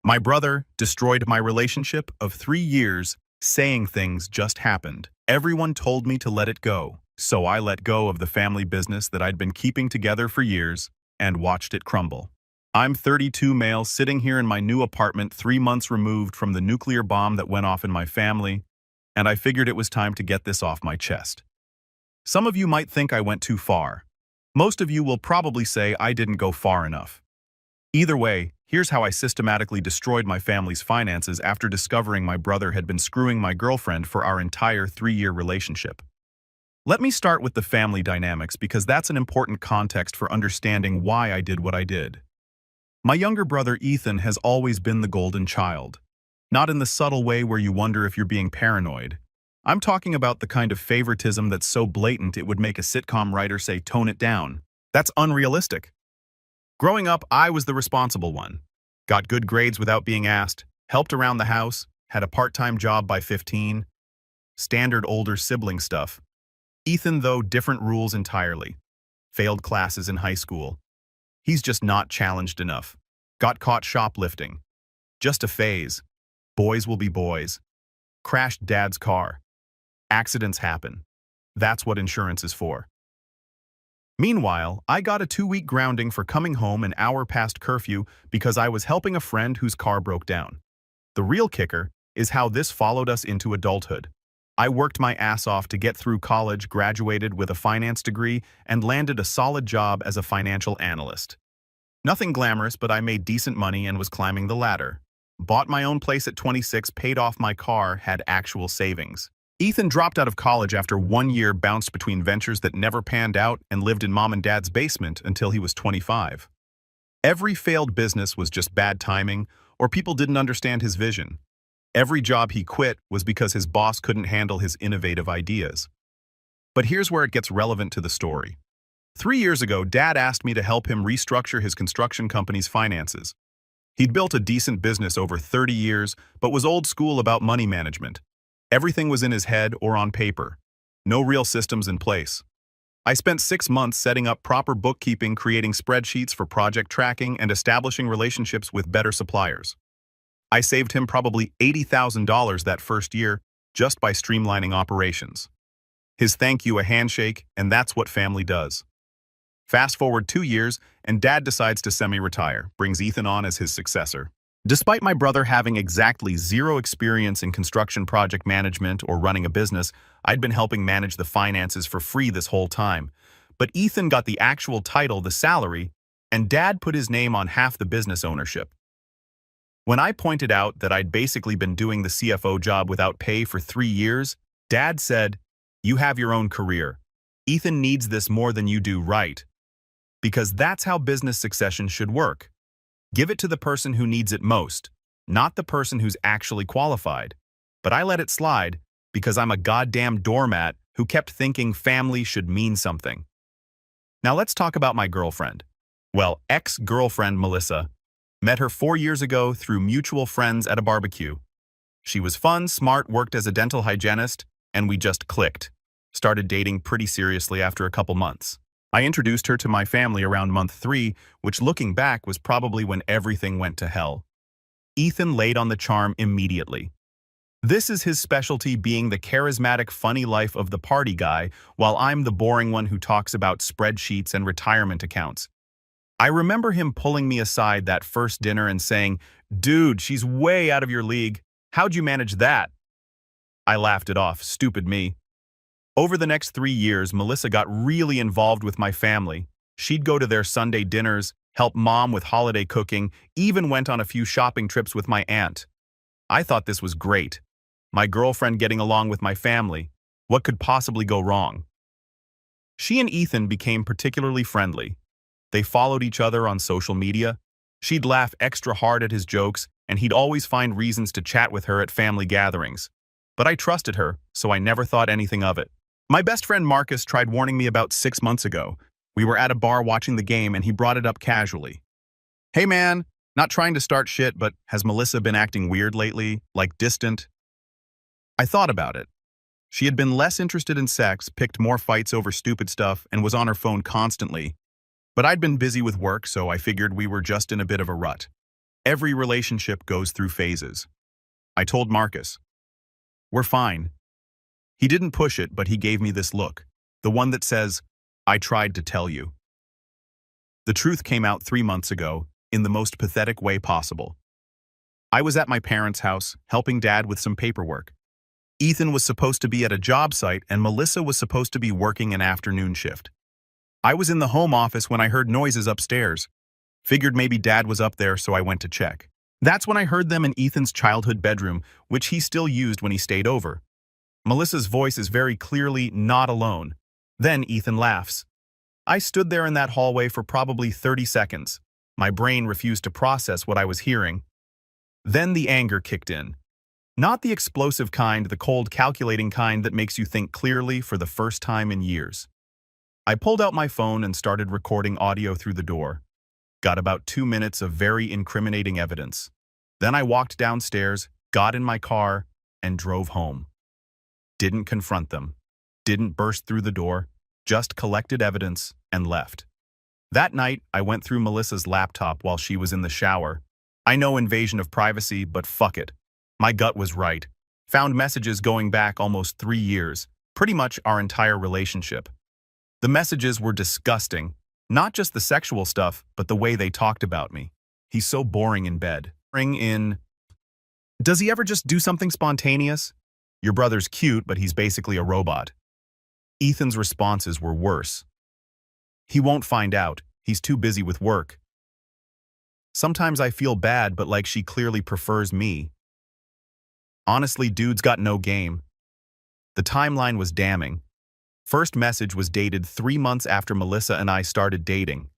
My brother destroyed my relationship of 3 years, saying things just happened. Everyone told me to let it go, so I let go of the family business that I'd been keeping together for years and watched it crumble. I'm 32 male sitting here in my new apartment 3 months removed from the nuclear bomb that went off in my family, and I figured it was time to get this off my chest. Some of you might think I went too far. Most of you will probably say I didn't go far enough. Either way, here's how I systematically destroyed my family's finances after discovering my brother had been screwing my girlfriend for our entire 3-year relationship. Let me start with the family dynamics because that's an important context for understanding why I did what I did. My younger brother Ethan has always been the golden child. Not in the subtle way where you wonder if you're being paranoid. I'm talking about the kind of favoritism that's so blatant it would make a sitcom writer say tone it down. That's unrealistic. Growing up, I was the responsible one. Got good grades without being asked, helped around the house, had a part-time job by 15. Standard older sibling stuff. Ethan, though, different rules entirely. Failed classes in high school. He's just not challenged enough. Got caught shoplifting. Just a phase. Boys will be boys. Crashed dad's car. Accidents happen. That's what insurance is for. Meanwhile, I got a 2-week grounding for coming home an hour past curfew because I was helping a friend whose car broke down. The real kicker is how this followed us into adulthood. I worked my ass off to get through college, graduated with a finance degree, and landed a solid job as a financial analyst. Nothing glamorous, but I made decent money and was climbing the ladder. Bought my own place at 26, paid off my car, had actual savings. Ethan dropped out of college after 1 year, bounced between ventures that never panned out, and lived in mom and dad's basement until he was 25. Every failed business was just bad timing, or people didn't understand his vision. Every job he quit was because his boss couldn't handle his innovative ideas. But here's where it gets relevant to the story. 3 years ago, Dad asked me to help him restructure his construction company's finances. He'd built a decent business over 30 years, but was old school about money management. Everything was in his head or on paper. No real systems in place. I spent 6 months setting up proper bookkeeping, creating spreadsheets for project tracking, and establishing relationships with better suppliers. I saved him probably $80,000 that first year just by streamlining operations. His thank you a handshake, and that's what family does. Fast forward 2 years, and Dad decides to semi-retire, brings Ethan on as his successor. Despite my brother having exactly zero experience in construction project management or running a business, I'd been helping manage the finances for free this whole time. But Ethan got the actual title, the salary, and Dad put his name on half the business ownership. When I pointed out that I'd basically been doing the CFO job without pay for 3 years, Dad said, "You have your own career. Ethan needs this more than you do, right?" Because that's how business succession should work. Give it to the person who needs it most, not the person who's actually qualified. But I let it slide because I'm a goddamn doormat who kept thinking family should mean something. Now let's talk about my girlfriend. Well, ex-girlfriend Melissa. Met her 4 years ago through mutual friends at a barbecue. She was fun, smart, worked as a dental hygienist, and we just clicked. Started dating pretty seriously after a couple months. I introduced her to my family around month 3, which looking back was probably when everything went to hell. Ethan laid on the charm immediately. This is his specialty, being the charismatic, funny life of the party guy, while I'm the boring one who talks about spreadsheets and retirement accounts. I remember him pulling me aside that first dinner and saying, "Dude, she's way out of your league. How'd you manage that?" I laughed it off, stupid me. Over the next 3 years, Melissa got really involved with my family. She'd go to their Sunday dinners, help Mom with holiday cooking, even went on a few shopping trips with my aunt. I thought this was great. My girlfriend getting along with my family. What could possibly go wrong? She and Ethan became particularly friendly. They followed each other on social media. She'd laugh extra hard at his jokes, and he'd always find reasons to chat with her at family gatherings. But I trusted her, so I never thought anything of it. My best friend Marcus tried warning me about 6 months ago. We were at a bar watching the game, and he brought it up casually. "Hey man, not trying to start shit, but has Melissa been acting weird lately, like distant?" I thought about it. She had been less interested in sex, picked more fights over stupid stuff, and was on her phone constantly. But I'd been busy with work, so I figured we were just in a bit of a rut. Every relationship goes through phases. I told Marcus, "We're fine." He didn't push it, but he gave me this look. The one that says, "I tried to tell you." The truth came out 3 months ago, in the most pathetic way possible. I was at my parents' house, helping Dad with some paperwork. Ethan was supposed to be at a job site, and Melissa was supposed to be working an afternoon shift. I was in the home office when I heard noises upstairs. Figured maybe Dad was up there, so I went to check. That's when I heard them in Ethan's childhood bedroom, which he still used when he stayed over. Melissa's voice is very clearly not alone. Then Ethan laughs. I stood there in that hallway for probably 30 seconds. My brain refused to process what I was hearing. Then the anger kicked in. Not the explosive kind, the cold, calculating kind that makes you think clearly for the first time in years. I pulled out my phone and started recording audio through the door. Got about 2 minutes of very incriminating evidence. Then I walked downstairs, got in my car, and drove home. Didn't confront them. Didn't burst through the door. Just collected evidence and left. That night, I went through Melissa's laptop while she was in the shower. I know invasion of privacy, but fuck it. My gut was right. Found messages going back almost 3 years, pretty much our entire relationship. The messages were disgusting. Not just the sexual stuff, but the way they talked about me. He's so boring in bed. Does he ever just do something spontaneous? Your brother's cute, but he's basically a robot. Ethan's responses were worse. He won't find out. He's too busy with work. Sometimes I feel bad, but like she clearly prefers me. Honestly, dude's got no game. The timeline was damning. First message was dated 3 months after Melissa and I started dating.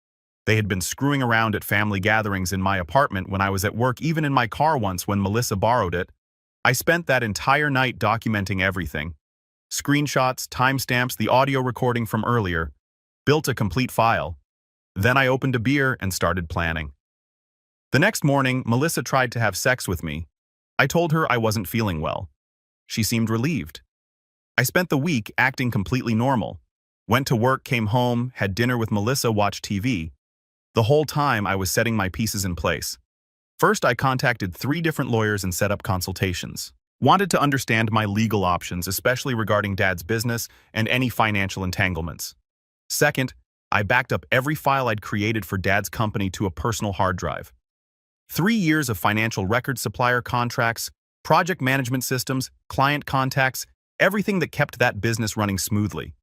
They had been screwing around at family gatherings in my apartment when I was at work, even in my car once when Melissa borrowed it. I spent that entire night documenting everything. Screenshots, timestamps, the audio recording from earlier. Built a complete file. Then I opened a beer and started planning. The next morning, Melissa tried to have sex with me. I told her I wasn't feeling well. She seemed relieved. I spent the week acting completely normal. Went to work, came home, had dinner with Melissa, watched TV. The whole time I was setting my pieces in place. First, I contacted 3 different lawyers and set up consultations. Wanted to understand my legal options, especially regarding Dad's business and any financial entanglements. Second, I backed up every file I'd created for Dad's company to a personal hard drive. 3 years of financial records, supplier contracts, project management systems, client contacts, everything that kept that business running smoothly.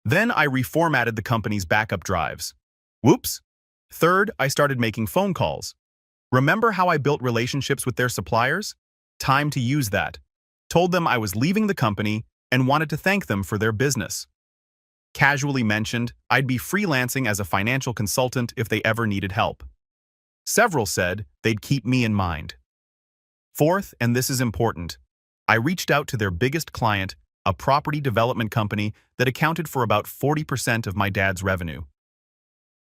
Then I reformatted the company's backup drives. Whoops! Third, I started making phone calls. Remember how I built relationships with their suppliers? Time to use that. Told them I was leaving the company and wanted to thank them for their business. Casually mentioned I'd be freelancing as a financial consultant if they ever needed help. Several said they'd keep me in mind. Fourth, and this is important, I reached out to their biggest client, a property development company that accounted for about 40% of my dad's revenue.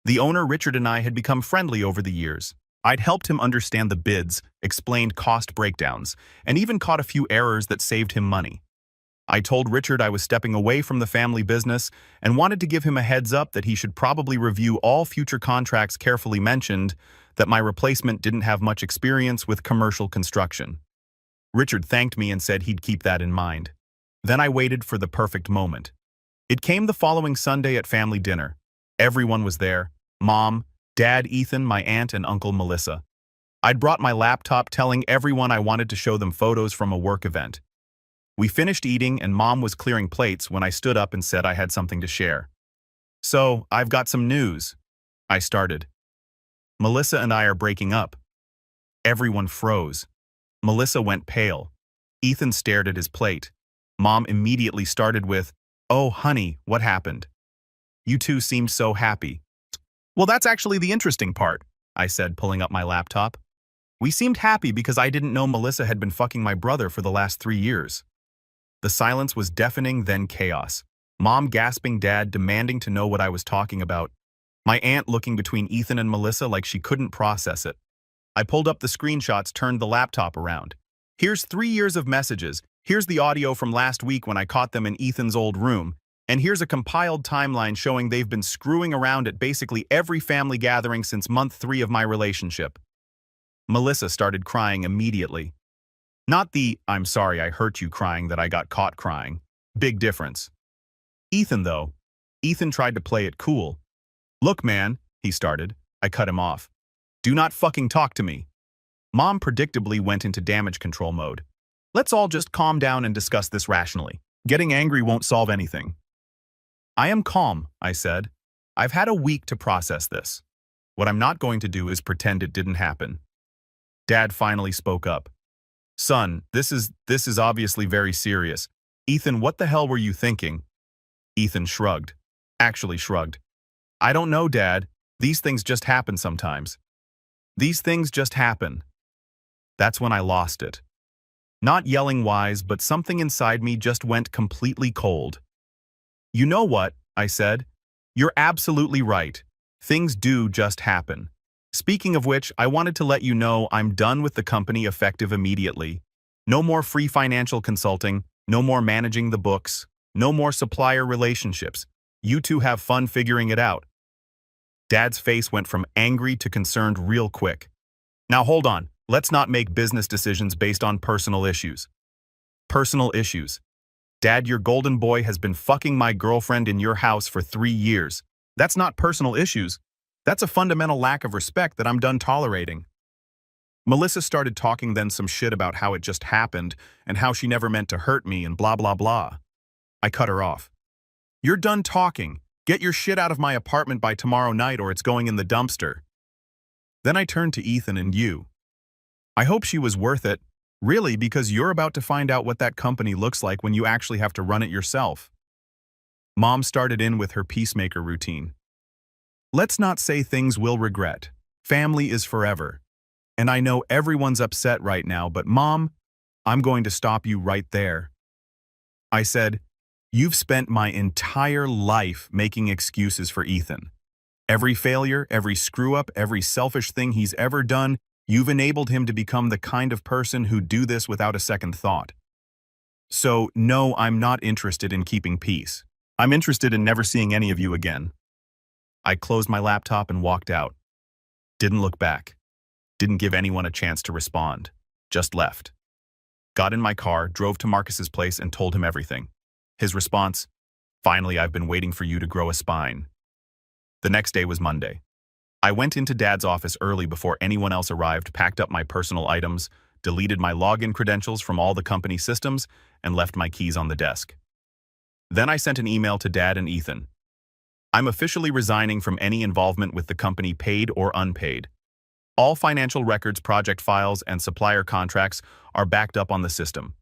The owner, Richard, and I had become friendly over the years. I'd helped him understand the bids, explained cost breakdowns, and even caught a few errors that saved him money. I told Richard I was stepping away from the family business and wanted to give him a heads up that he should probably review all future contracts, carefully mentioned that my replacement didn't have much experience with commercial construction. Richard thanked me and said he'd keep that in mind. Then I waited for the perfect moment. It came the following Sunday at family dinner. Everyone was there. Mom, Dad, Ethan, my aunt, and Uncle Melissa. I'd brought my laptop, telling everyone I wanted to show them photos from a work event. We finished eating and Mom was clearing plates when I stood up and said I had something to share. "So, I've got some news," I started. "Melissa and I are breaking up." Everyone froze. Melissa went pale. Ethan stared at his plate. Mom immediately started with, "Oh, honey, what happened? You two seemed so happy." "Well, that's actually the interesting part," I said, pulling up my laptop. "We seemed happy because I didn't know Melissa had been fucking my brother for the last 3 years. The silence was deafening, then chaos. Mom gasping, Dad demanding to know what I was talking about. My aunt looking between Ethan and Melissa like she couldn't process it. I pulled up the screenshots, turned the laptop around. Here's 3 years of messages. Here's the audio from last week when I caught them in Ethan's old room. And here's a compiled timeline showing they've been screwing around at basically every family gathering since month 3 of my relationship. Melissa started crying immediately. Not the "I'm sorry I hurt you" crying that I got caught crying. Big difference. Ethan, though. Ethan tried to play it cool. "Look, man," he started. I cut him off. "Do not fucking talk to me." Mom predictably went into damage control mode. "Let's all just calm down and discuss this rationally. Getting angry won't solve anything." "I am calm," I said. "I've had a week to process this. What I'm not going to do is pretend it didn't happen." Dad finally spoke up. "Son, this is obviously very serious. Ethan, what the hell were you thinking?" Ethan shrugged. Actually shrugged. "I don't know, Dad. These things just happen sometimes. These things just happen." That's when I lost it. Not yelling wise, but something inside me just went completely cold. "You know what?" I said. "You're absolutely right. Things do just happen. Speaking of which, I wanted to let you know I'm done with the company effective immediately. No more free financial consulting, no more managing the books, no more supplier relationships. You two have fun figuring it out." Dad's face went from angry to concerned real quick. "Now hold on, let's not make business decisions based on personal issues." "Personal issues? Dad, your golden boy has been fucking my girlfriend in your house for 3 years. That's not personal issues. That's a fundamental lack of respect that I'm done tolerating." Melissa started talking then some shit about how it just happened and how she never meant to hurt me and blah blah blah. I cut her off. "You're done talking. Get your shit out of my apartment by tomorrow night or it's going in the dumpster." Then I turned to Ethan and you. "I hope she was worth it, really, because you're about to find out what that company looks like when you actually have to run it yourself." Mom started in with her peacemaker routine. "Let's not say things we'll regret. Family is forever. And I know everyone's upset right now, but Mom, I'm going to stop you right there." I said, "You've spent my entire life making excuses for Ethan. Every failure, every screw-up, every selfish thing he's ever done, you've enabled him to become the kind of person who'd do this without a second thought. So, no, I'm not interested in keeping peace. I'm interested in never seeing any of you again." I closed my laptop and walked out. Didn't look back. Didn't give anyone a chance to respond. Just left. Got in my car, drove to Marcus's place and told him everything. His response, "Finally, I've been waiting for you to grow a spine." The next day was Monday. I went into Dad's office early before anyone else arrived, packed up my personal items, deleted my login credentials from all the company systems, and left my keys on the desk. Then I sent an email to Dad and Ethan. "I'm officially resigning from any involvement with the company, paid or unpaid. All financial records, project files, and supplier contracts are backed up on the system.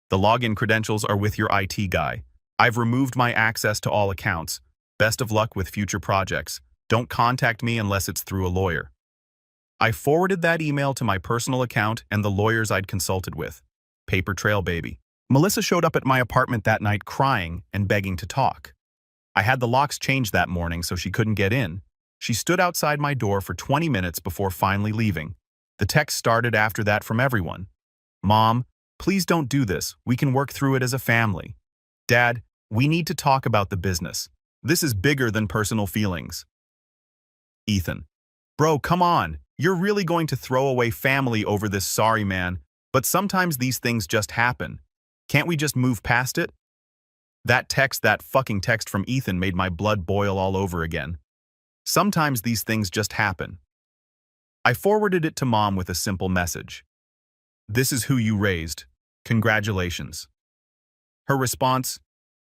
The login credentials are with your IT guy. I've removed my access to all accounts. Best of luck with future projects. Don't contact me unless it's through a lawyer." I forwarded that email to my personal account and the lawyers I'd consulted with. Paper trail, baby. Melissa showed up at my apartment that night crying and begging to talk. I had the locks changed that morning so she couldn't get in. She stood outside my door for 20 minutes before finally leaving. The text started after that from everyone. "Mom, please don't do this. We can work through it as a family. Dad, we need to talk about the business. This is bigger than personal feelings." Ethan, "Bro, come on. You're really going to throw away family over this? Sorry, man. But sometimes these things just happen. Can't we just move past it?" That fucking text from Ethan made my blood boil all over again. Sometimes these things just happen. I forwarded it to Mom with a simple message. "This is who you raised. Congratulations." Her response,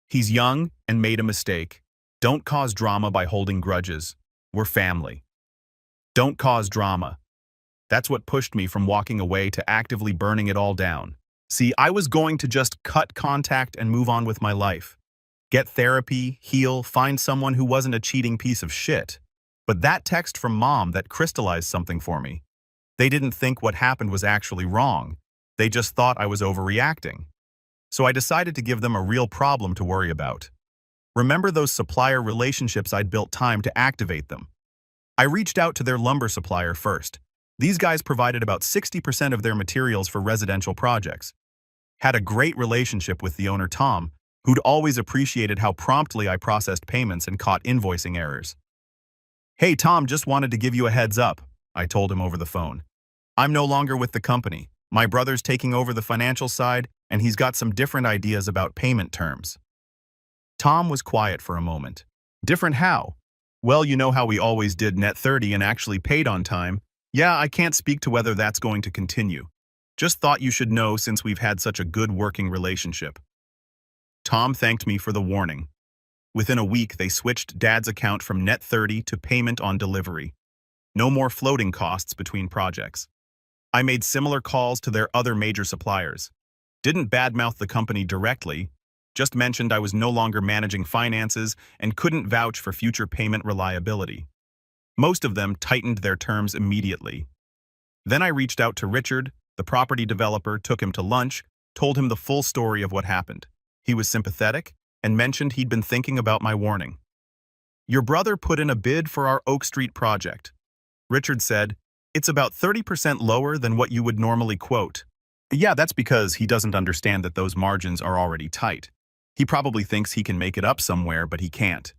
"He's young and made a mistake. Don't cause drama by holding grudges. We're family." Don't cause drama. That's what pushed me from walking away to actively burning it all down. See, I was going to just cut contact and move on with my life. Get therapy, heal, find someone who wasn't a cheating piece of shit. But that text from Mom, that crystallized something for me. They didn't think what happened was actually wrong. They just thought I was overreacting. So I decided to give them a real problem to worry about. Remember those supplier relationships I'd built time to activate them? I reached out to their lumber supplier first. These guys provided about 60% of their materials for residential projects. Had a great relationship with the owner, Tom, who'd always appreciated how promptly I processed payments and caught invoicing errors. "Hey, Tom, just wanted to give you a heads up," I told him over the phone. I'm no longer with the company. My brother's taking over the financial side, and he's got some different ideas about payment terms. Tom was quiet for a moment. Different how? Well, you know how we always did net 30 and actually paid on time. Yeah, I can't speak to whether that's going to continue. Just thought you should know since we've had such a good working relationship. Tom thanked me for the warning. Within a week, they switched Dad's account from net 30 to payment on delivery. No more floating costs between projects. I made similar calls to their other major suppliers. Didn't badmouth the company directly, just mentioned I was no longer managing finances and couldn't vouch for future payment reliability. Most of them tightened their terms immediately. Then I reached out to Richard, the property developer, took him to lunch, told him the full story of what happened. He was sympathetic and mentioned he'd been thinking about my warning. Your brother put in a bid for our Oak Street project. Richard said, it's about 30% lower than what you would normally quote. Yeah, that's because he doesn't understand that those margins are already tight. He probably thinks he can make it up somewhere, but he can't.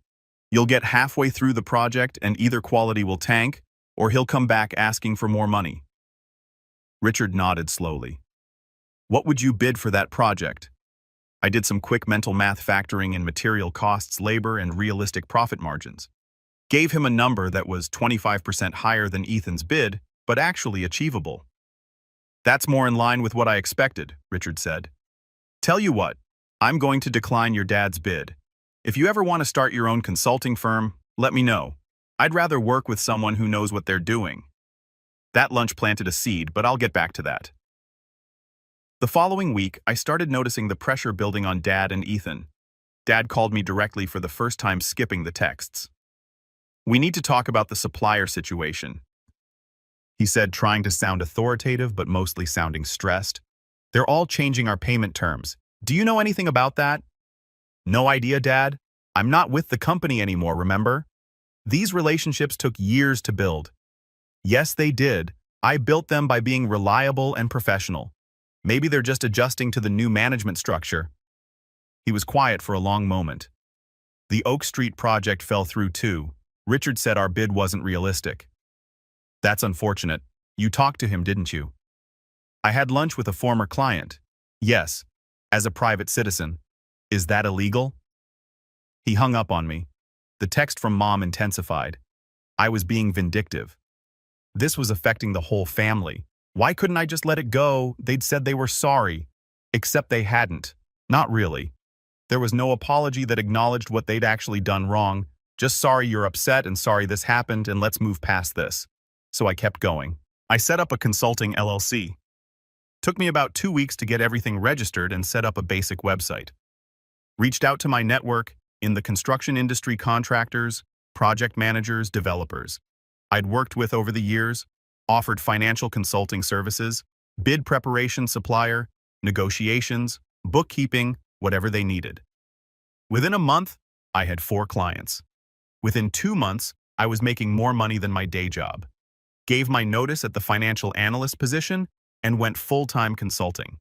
You'll get halfway through the project and either quality will tank, or he'll come back asking for more money. Richard nodded slowly. What would you bid for that project? I did some quick mental math factoring in material costs, labor, and realistic profit margins. Gave him a number that was 25% higher than Ethan's bid, but actually achievable. That's more in line with what I expected, Richard said. Tell you what, I'm going to decline your dad's bid. If you ever want to start your own consulting firm, let me know. I'd rather work with someone who knows what they're doing. That lunch planted a seed, but I'll get back to that. The following week, I started noticing the pressure building on Dad and Ethan. Dad called me directly for the first time, skipping the texts. We need to talk about the supplier situation, he said, trying to sound authoritative but mostly sounding stressed. They're all changing our payment terms. Do you know anything about that? No idea, Dad. I'm not with the company anymore, remember? These relationships took years to build. Yes, they did. I built them by being reliable and professional. Maybe they're just adjusting to the new management structure. He was quiet for a long moment. The Oak Street project fell through too. Richard said our bid wasn't realistic. That's unfortunate. You talked to him, didn't you? I had lunch with a former client. Yes, as a private citizen. Is that illegal? He hung up on me. The text from Mom intensified. I was being vindictive. This was affecting the whole family. Why couldn't I just let it go? They'd said they were sorry. Except they hadn't. Not really. There was no apology that acknowledged what they'd actually done wrong. Just sorry you're upset and sorry this happened and let's move past this. So I kept going. I set up a consulting LLC. Took me about 2 weeks to get everything registered and set up a basic website. Reached out to my network in the construction industry, contractors, project managers, developers I'd worked with over the years, offered financial consulting services, bid preparation, supplier, negotiations, bookkeeping, whatever they needed. Within a month, I had 4 clients. Within 2 months, I was making more money than my day job. Gave my notice at the financial analyst position and went full-time consulting.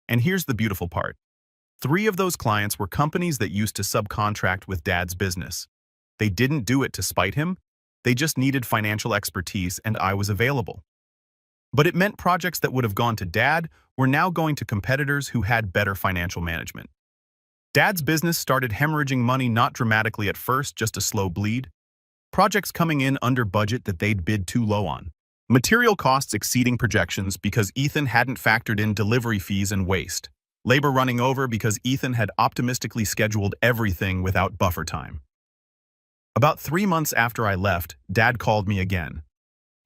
And here's the beautiful part. 3 of those clients were companies that used to subcontract with Dad's business. They didn't do it to spite him. They just needed financial expertise and I was available. But it meant projects that would have gone to Dad were now going to competitors who had better financial management. Dad's business started hemorrhaging money, not dramatically at first, just a slow bleed. Projects coming in under budget that they'd bid too low on. Material costs exceeding projections because Ethan hadn't factored in delivery fees and waste. Labor running over because Ethan had optimistically scheduled everything without buffer time. About 3 months after I left, Dad called me again.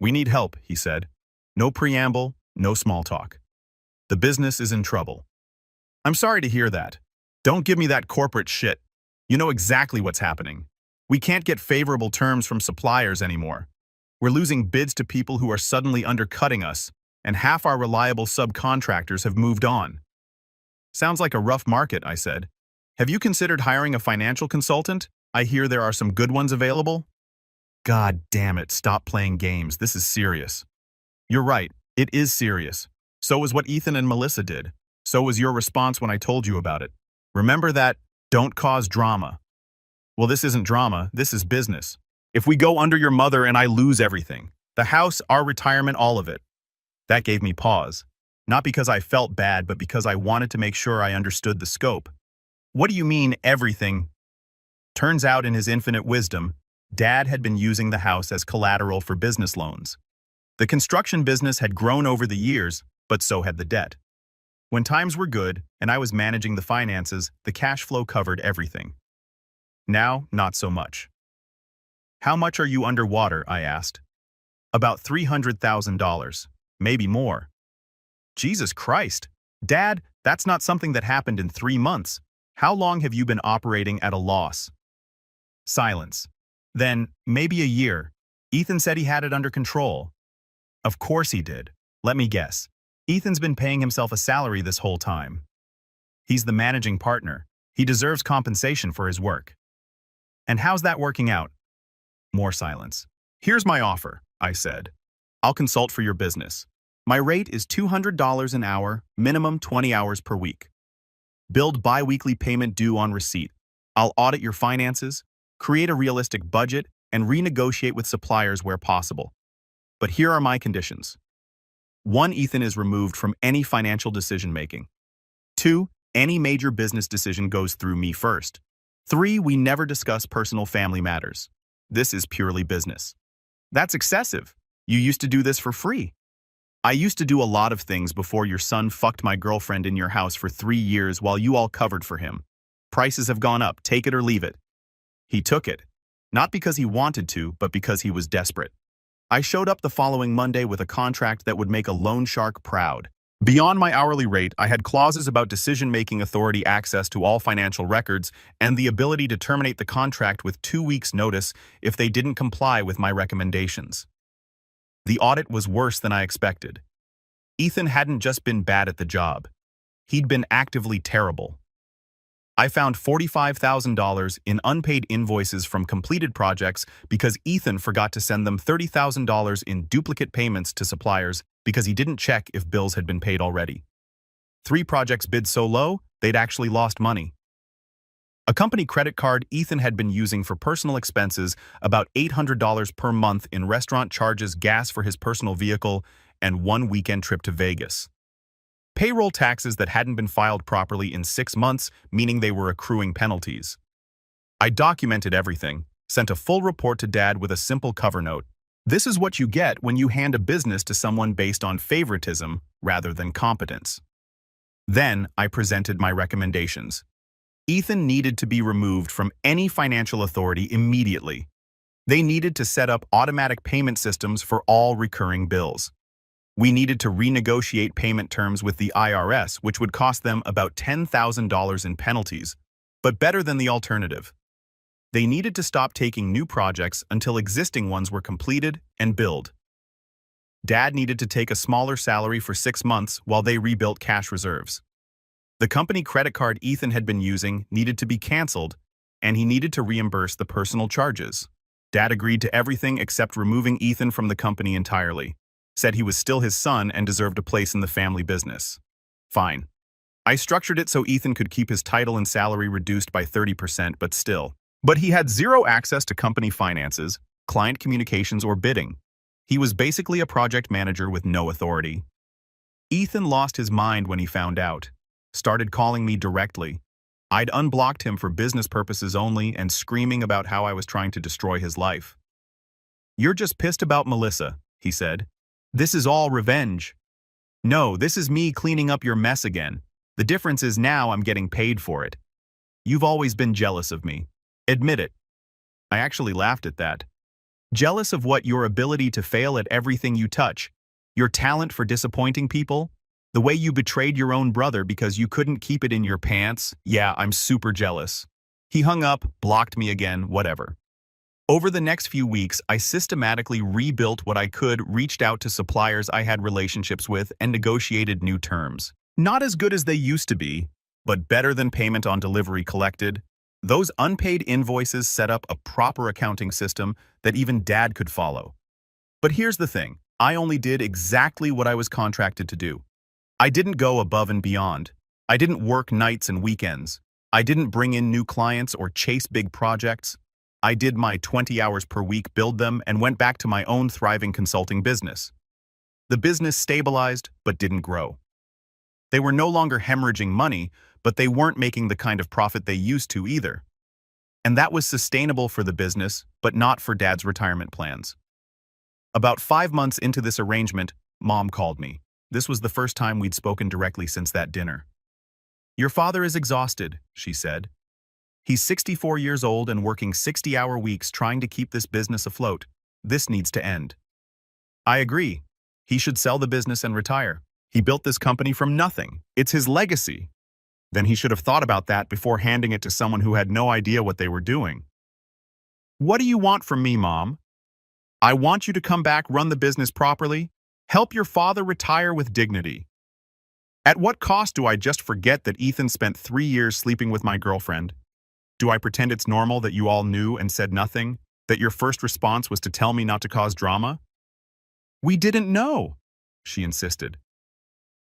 We need help, he said. No preamble, no small talk. The business is in trouble. I'm sorry to hear that. Don't give me that corporate shit. You know exactly what's happening. We can't get favorable terms from suppliers anymore. We're losing bids to people who are suddenly undercutting us, and half our reliable subcontractors have moved on. Sounds like a rough market, I said. Have you considered hiring a financial consultant? I hear there are some good ones available. God damn it, stop playing games. This is serious. You're right, it is serious. So was what Ethan and Melissa did. So was your response when I told you about it. Remember that, don't cause drama. Well, this isn't drama, this is business. If we go under your mother and I lose everything, the house, our retirement, all of it. That gave me pause. Not because I felt bad, but because I wanted to make sure I understood the scope. What do you mean, everything? Turns out, in his infinite wisdom, Dad had been using the house as collateral for business loans. The construction business had grown over the years, but so had the debt. When times were good and I was managing the finances, the cash flow covered everything. Now, not so much. How much are you underwater? I asked. About $300,000, maybe more. Jesus Christ. Dad, that's not something that happened in 3 months. How long have you been operating at a loss? Silence. Then, maybe a year. Ethan said he had it under control. Of course he did. Let me guess. Ethan's been paying himself a salary this whole time. He's the managing partner. He deserves compensation for his work. And how's that working out? More silence. Here's my offer, I said. I'll consult for your business. My rate is $200 an hour, minimum 20 hours per week. Build bi-weekly payment due on receipt. I'll audit your finances, create a realistic budget, and renegotiate with suppliers where possible. But here are my conditions. 1. Ethan is removed from any financial decision-making. 2. Any major business decision goes through me first. 3. We never discuss personal family matters. This is purely business. That's excessive. You used to do this for free. I used to do a lot of things before your son fucked my girlfriend in your house for 3 years while you all covered for him. Prices have gone up, take it or leave it. He took it. Not because he wanted to, but because he was desperate. I showed up the following Monday with a contract that would make a loan shark proud. Beyond my hourly rate, I had clauses about decision-making authority, access to all financial records, and the ability to terminate the contract with 2 weeks' notice if they didn't comply with my recommendations. The audit was worse than I expected. Ethan hadn't just been bad at the job. He'd been actively terrible. I found $45,000 in unpaid invoices from completed projects because Ethan forgot to send them $30,000 in duplicate payments to suppliers because he didn't check if bills had been paid already. 3 projects bid so low, they'd actually lost money. A company credit card Ethan had been using for personal expenses, about $800 per month in restaurant charges, gas for his personal vehicle, and 1 weekend trip to Vegas. Payroll taxes that hadn't been filed properly in 6 months, meaning they were accruing penalties. I documented everything, sent a full report to Dad with a simple cover note. This is what you get when you hand a business to someone based on favoritism rather than competence. Then I presented my recommendations. Ethan needed to be removed from any financial authority immediately. They needed to set up automatic payment systems for all recurring bills. We needed to renegotiate payment terms with the IRS, which would cost them about $10,000 in penalties, but better than the alternative. They needed to stop taking new projects until existing ones were completed and billed. Dad needed to take a smaller salary for 6 months while they rebuilt cash reserves. The company credit card Ethan had been using needed to be canceled, and he needed to reimburse the personal charges. Dad agreed to everything except removing Ethan from the company entirely. Said he was still his son and deserved a place in the family business. Fine. I structured it so Ethan could keep his title and salary reduced by 30%, but he had zero access to company finances, client communications, or bidding. He was basically a project manager with no authority. Ethan lost his mind when he found out. Started calling me directly. I'd unblocked him for business purposes only and screaming about how I was trying to destroy his life. "You're just pissed about Melissa," he said. "This is all revenge." "No, this is me cleaning up your mess again. The difference is now I'm getting paid for it. You've always been jealous of me. Admit it." I actually laughed at that. Jealous of what? Your ability to fail at everything you touch? Your talent for disappointing people? The way you betrayed your own brother because you couldn't keep it in your pants? Yeah, I'm super jealous. He hung up, blocked me again, whatever. Over the next few weeks, I systematically rebuilt what I could, reached out to suppliers I had relationships with, and negotiated new terms. Not as good as they used to be, but better than payment on delivery collected. Those unpaid invoices set up a proper accounting system that even Dad could follow. But here's the thing, I only did exactly what I was contracted to do. I didn't go above and beyond. I didn't work nights and weekends. I didn't bring in new clients or chase big projects. I did my 20 hours per week, billed them, and went back to my own thriving consulting business. The business stabilized but didn't grow. They were no longer hemorrhaging money, but they weren't making the kind of profit they used to either. And that was sustainable for the business, but not for Dad's retirement plans. About 5 months into this arrangement, Mom called me. This was the first time we'd spoken directly since that dinner. "Your father is exhausted," she said. "He's 64 years old and working 60-hour weeks trying to keep this business afloat. This needs to end." I agree. He should sell the business and retire. He built this company from nothing. It's his legacy. Then he should have thought about that before handing it to someone who had no idea what they were doing. "What do you want from me, Mom?" "I want you to come back, run the business properly, help your father retire with dignity." At what cost do I just forget that Ethan spent 3 years sleeping with my girlfriend? Do I pretend it's normal that you all knew and said nothing? That your first response was to tell me not to cause drama? "We didn't know," she insisted.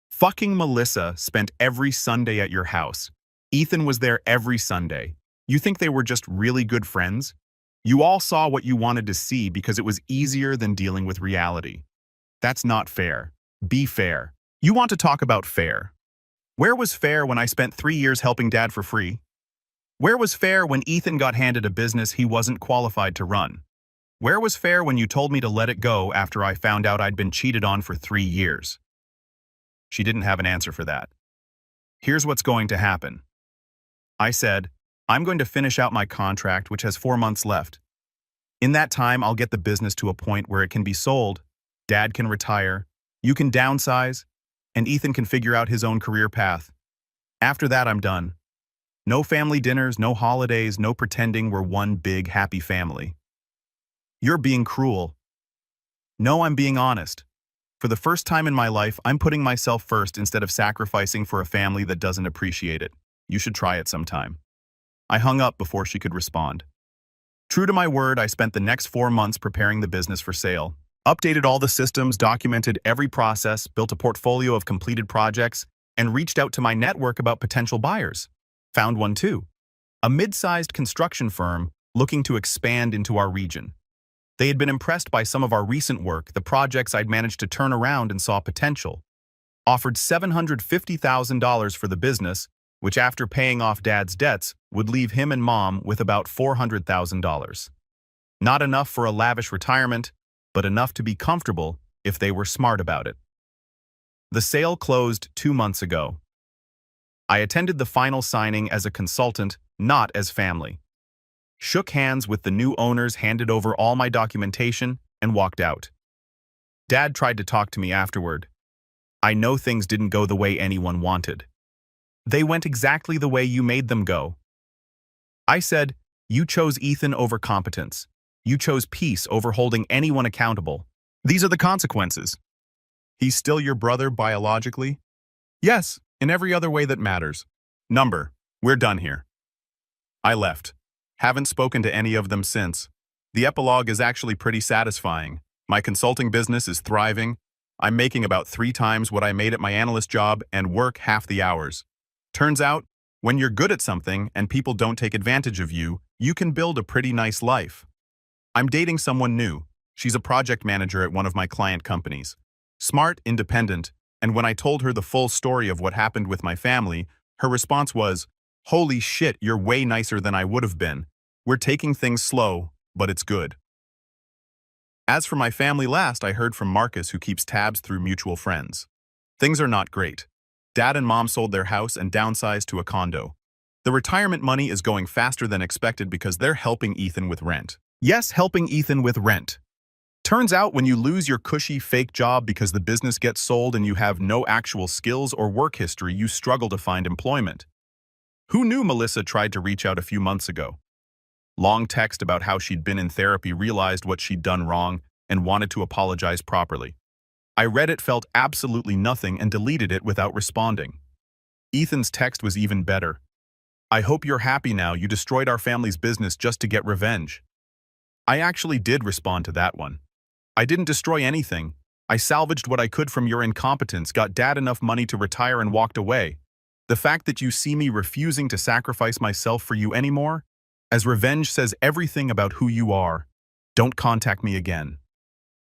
"Fucking Melissa spent every Sunday at your house. Ethan was there every Sunday. You think they were just really good friends? You all saw what you wanted to see because it was easier than dealing with reality. That's not fair. Be fair. You want to talk about fair. Where was fair when I spent 3 years helping Dad for free? Where was fair when Ethan got handed a business he wasn't qualified to run? Where was fair when you told me to let it go after I found out I'd been cheated on for 3 years? She didn't have an answer for that. "Here's what's going to happen." I said, "I'm going to finish out my contract, which has 4 months left. In that time, I'll get the business to a point where it can be sold, Dad can retire, you can downsize, and Ethan can figure out his own career path. After that, I'm done. No family dinners, no holidays, no pretending we're one big, happy family." "You're being cruel." "No, I'm being honest. For the first time in my life, I'm putting myself first instead of sacrificing for a family that doesn't appreciate it. You should try it sometime." I hung up before she could respond. True to my word, I spent the next 4 months preparing the business for sale. Updated all the systems, documented every process, built a portfolio of completed projects, and reached out to my network about potential buyers. Found one too. A mid-sized construction firm looking to expand into our region. They had been impressed by some of our recent work, the projects I'd managed to turn around, and saw potential. Offered $750,000 for the business, which after paying off Dad's debts would leave him and Mom with about $400,000. Not enough for a lavish retirement, but enough to be comfortable if they were smart about it. The sale closed 2 months ago. I attended the final signing as a consultant, not as family. Shook hands with the new owners, handed over all my documentation, and walked out. Dad tried to talk to me afterward. "I know things didn't go the way anyone wanted." "They went exactly the way you made them go." I said, "You chose Ethan over competence. You chose peace over holding anyone accountable. These are the consequences." "He's still your brother biologically?" "Yes, in every other way that matters." We're done here." I left. Haven't spoken to any of them since. The epilogue is actually pretty satisfying. My consulting business is thriving. I'm making about 3 times what I made at my analyst job and work half the hours. Turns out, when you're good at something and people don't take advantage of you, you can build a pretty nice life. I'm dating someone new. She's a project manager at one of my client companies. Smart, independent, and when I told her the full story of what happened with my family, her response was, "Holy shit, you're way nicer than I would have been. We're taking things slow, but it's good." As for my family, last I heard from Marcus, who keeps tabs through mutual friends. Things are not great. Dad and Mom sold their house and downsized to a condo. The retirement money is going faster than expected because they're helping Ethan with rent. Yes, helping Ethan with rent. Turns out when you lose your cushy fake job because the business gets sold and you have no actual skills or work history, you struggle to find employment. Who knew Melissa tried to reach out a few months ago? Long text about how she'd been in therapy, realized what she'd done wrong, and wanted to apologize properly. I read it, felt absolutely nothing, and deleted it without responding. Ethan's text was even better. "I hope you're happy now. You destroyed our family's business just to get revenge." I actually did respond to that one. "I didn't destroy anything. I salvaged what I could from your incompetence, got Dad enough money to retire, and walked away. The fact that you see me refusing to sacrifice myself for you anymore, as revenge, says everything about who you are. Don't contact me again."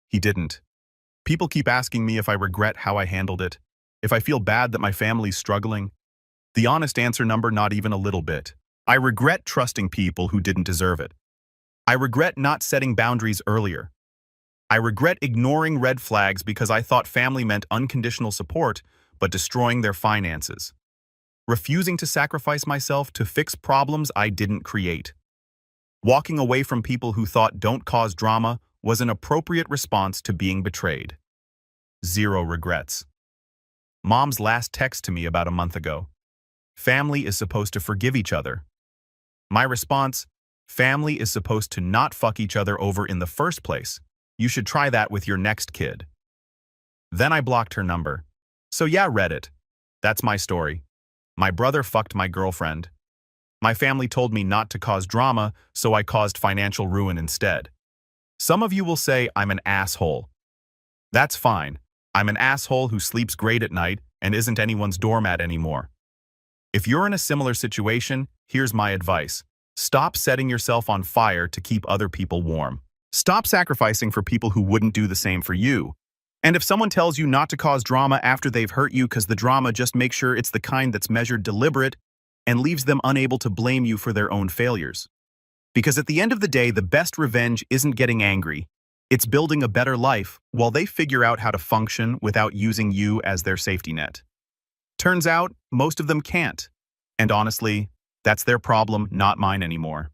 He didn't. People keep asking me if I regret how I handled it, if I feel bad that my family's struggling. The honest answer number, not even a little bit. I regret trusting people who didn't deserve it. I regret not setting boundaries earlier. I regret ignoring red flags because I thought family meant unconditional support, but destroying their finances. Refusing to sacrifice myself to fix problems I didn't create. Walking away from people who thought don't cause drama was an appropriate response to being betrayed. Zero regrets. Mom's last text to me about a month ago. Family is supposed to forgive each other. My response, family is supposed to not fuck each other over in the first place. You should try that with your next kid. Then I blocked her number. So yeah, Reddit. That's my story. My brother fucked my girlfriend. My family told me not to cause drama, so I caused financial ruin instead. Some of you will say I'm an asshole. That's fine. I'm an asshole who sleeps great at night and isn't anyone's doormat anymore. If you're in a similar situation, here's my advice. Stop setting yourself on fire to keep other people warm. Stop sacrificing for people who wouldn't do the same for you. And if someone tells you not to cause drama after they've hurt you because the drama, just make sure it's the kind that's measured, deliberate, and leaves them unable to blame you for their own failures. Because at the end of the day, the best revenge isn't getting angry. It's building a better life while they figure out how to function without using you as their safety net. Turns out, most of them can't. And honestly, that's their problem, not mine anymore.